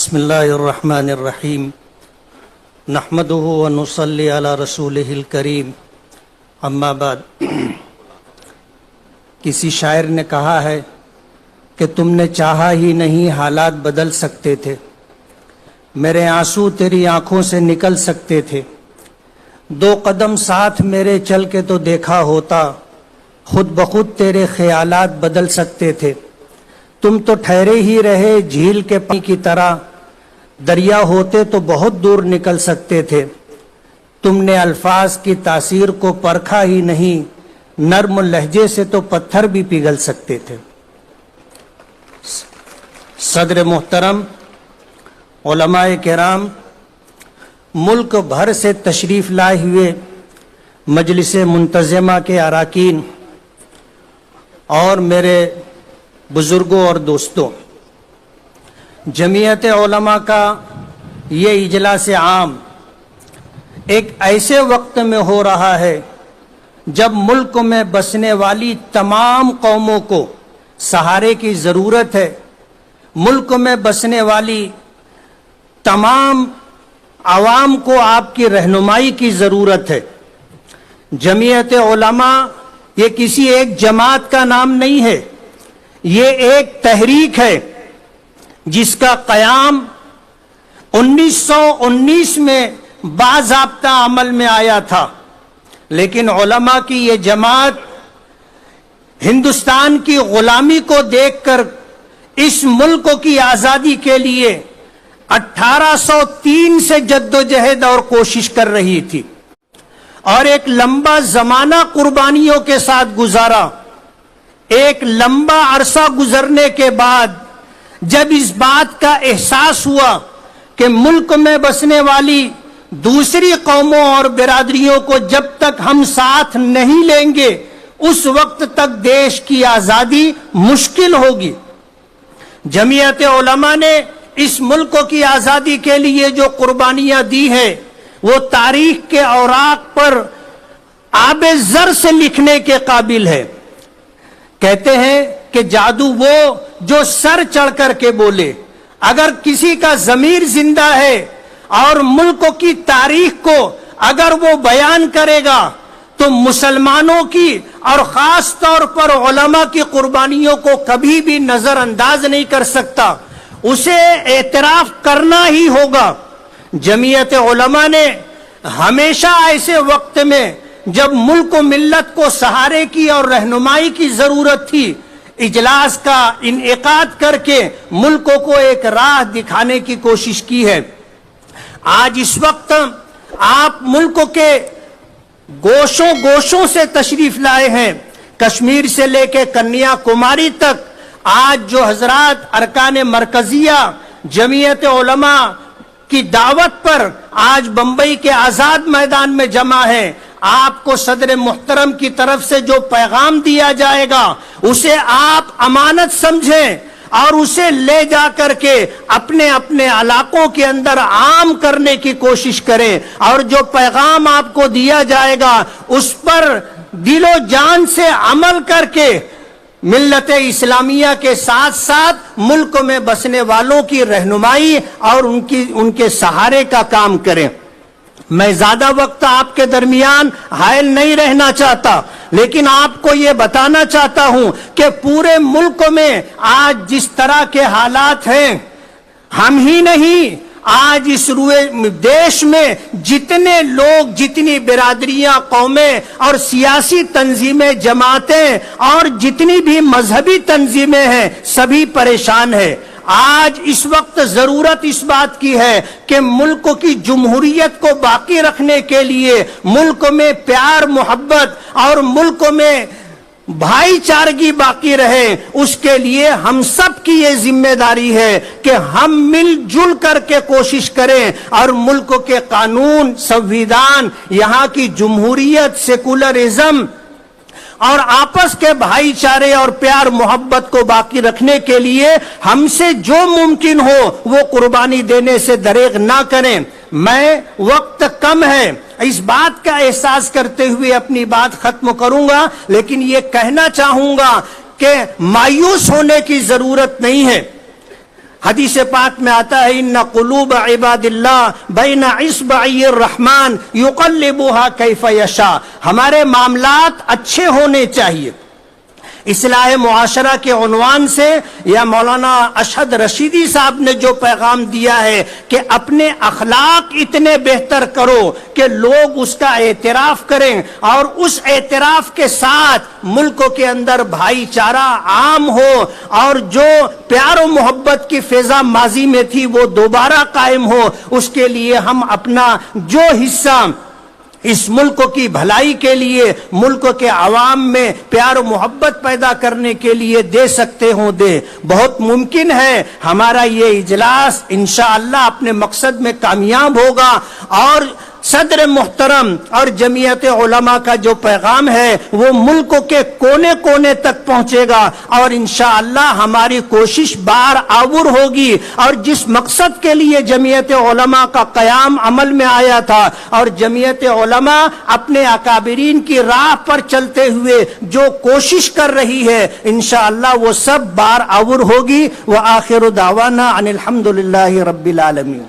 بسم اللہ الرحمن الرحیم نحمدہ ونصلی علی رسولہ الکریم اما بعد۔ کسی شاعر نے کہا ہے کہ تم نے چاہا ہی نہیں حالات بدل سکتے تھے، میرے آنسو تیری آنکھوں سے نکل سکتے تھے، دو قدم ساتھ میرے چل کے تو دیکھا ہوتا، خود بخود تیرے خیالات بدل سکتے تھے، تم تو ٹھہرے ہی رہے جھیل کے پانی کی طرح، دریا ہوتے تو بہت دور نکل سکتے تھے، تم نے الفاظ کی تاثیر کو پرکھا ہی نہیں، نرم لہجے سے تو پتھر بھی پگھل سکتے تھے۔ صدر محترم، علماء کرام، ملک بھر سے تشریف لائے ہوئے مجلس منتظمہ کے اراکین اور میرے بزرگوں اور دوستوں، جمعیت علماء کا یہ اجلاس عام ایک ایسے وقت میں ہو رہا ہے جب ملک میں بسنے والی تمام قوموں کو سہارے کی ضرورت ہے، ملک میں بسنے والی تمام عوام کو آپ کی رہنمائی کی ضرورت ہے۔ جمعیت علماء یہ کسی ایک جماعت کا نام نہیں ہے، یہ ایک تحریک ہے جس کا قیام 1919 میں باضابطہ عمل میں آیا تھا، لیکن علماء کی یہ جماعت ہندوستان کی غلامی کو دیکھ کر اس ملک کی آزادی کے لیے 1803 سے جدوجہد اور کوشش کر رہی تھی، اور ایک لمبا زمانہ قربانیوں کے ساتھ گزارا۔ ایک لمبا عرصہ گزرنے کے بعد جب اس بات کا احساس ہوا کہ ملک میں بسنے والی دوسری قوموں اور برادریوں کو جب تک ہم ساتھ نہیں لیں گے اس وقت تک دیش کی آزادی مشکل ہوگی۔ جمعیت علماء نے اس ملک کی آزادی کے لیے جو قربانیاں دی ہیں وہ تاریخ کے اوراق پر آب زر سے لکھنے کے قابل ہے۔ کہتے ہیں کہ جادو وہ جو سر چڑھ کر کے بولے، اگر کسی کا ضمیر زندہ ہے اور ملک کی تاریخ کو اگر وہ بیان کرے گا تو مسلمانوں کی اور خاص طور پر علماء کی قربانیوں کو کبھی بھی نظر انداز نہیں کر سکتا، اسے اعتراف کرنا ہی ہوگا۔ جمعیت علماء نے ہمیشہ ایسے وقت میں جب ملک و ملت کو سہارے کی اور رہنمائی کی ضرورت تھی، اجلاس کا انعقاد کر کے ملک کو ایک راہ دکھانے کی کوشش کی ہے۔ آج اس وقت آپ ملک کے گوشوں گوشوں سے تشریف لائے ہیں، کشمیر سے لے کے کنیا کماری تک۔ آج جو حضرات ارکان مرکزیہ جمعیت علماء کی دعوت پر آج بمبئی کے آزاد میدان میں جمع ہیں، آپ کو صدر محترم کی طرف سے جو پیغام دیا جائے گا اسے آپ امانت سمجھیں اور اسے لے جا کر کے اپنے اپنے علاقوں کے اندر عام کرنے کی کوشش کریں، اور جو پیغام آپ کو دیا جائے گا اس پر دل و جان سے عمل کر کے ملت اسلامیہ کے ساتھ ساتھ ملک میں بسنے والوں کی رہنمائی اور ان کے سہارے کا کام کریں۔ میں زیادہ وقت آپ کے درمیان حائل نہیں رہنا چاہتا، لیکن آپ کو یہ بتانا چاہتا ہوں کہ پورے ملک میں آج جس طرح کے حالات ہیں، ہم ہی نہیں، آج اس دیش میں جتنے لوگ، جتنی برادریاں، قومیں اور سیاسی تنظیمیں، جماعتیں اور جتنی بھی مذہبی تنظیمیں ہیں، سبھی پریشان ہیں۔ آج اس وقت ضرورت اس بات کی ہے کہ ملک کی جمہوریت کو باقی رکھنے کے لیے، ملک میں پیار محبت اور ملک میں بھائی چارگی باقی رہے، اس کے لیے ہم سب کی یہ ذمہ داری ہے کہ ہم مل جل کر کے کوشش کریں اور ملک کے قانون، سنویدھان، یہاں کی جمہوریت، سیکولرزم اور آپس کے بھائی چارے اور پیار محبت کو باقی رکھنے کے لیے ہم سے جو ممکن ہو وہ قربانی دینے سے دریغ نہ کریں۔ میں وقت کم ہے، اس بات کا احساس کرتے ہوئے اپنی بات ختم کروں گا، لیکن یہ کہنا چاہوں گا کہ مایوس ہونے کی ضرورت نہیں ہے۔ حدیث پاک میں آتا ہے ان قلوب عباد اللہ بین اصبعی الرحمن یقلبها کیف یشاء. ہمارے معاملات اچھے ہونے چاہیے. اصلاح معاشرہ کے عنوان سے یا مولانا اشہد رشیدی صاحب نے جو پیغام دیا ہے کہ اپنے اخلاق اتنے بہتر کرو کہ لوگ اس کا اعتراف کریں اور اس اعتراف کے ساتھ ملکوں کے اندر بھائی چارہ عام ہو اور جو پیار و محبت کی فضا ماضی میں تھی وہ دوبارہ قائم ہو. اس کے لیے ہم اپنا جو حصہ اس ملک کی بھلائی کے لیے ملک کے عوام میں پیار و محبت پیدا کرنے کے لیے دے سکتے ہوں دے. بہت ممکن ہے ہمارا یہ اجلاس انشاءاللہ اپنے مقصد میں کامیاب ہوگا اور صدر محترم اور جمعیت علماء کا جو پیغام ہے وہ ملک کے کونے کونے تک پہنچے گا اور انشاءاللہ ہماری کوشش بار آور ہوگی. اور جس مقصد کے لیے جمعیت علماء کا قیام عمل میں آیا تھا اور جمعیت علماء اپنے اکابرین کی راہ پر چلتے ہوئے جو کوشش کر رہی ہے انشاءاللہ وہ سب بار آور ہوگی. وآخر دعوانا ان الحمدللہ رب العالمین.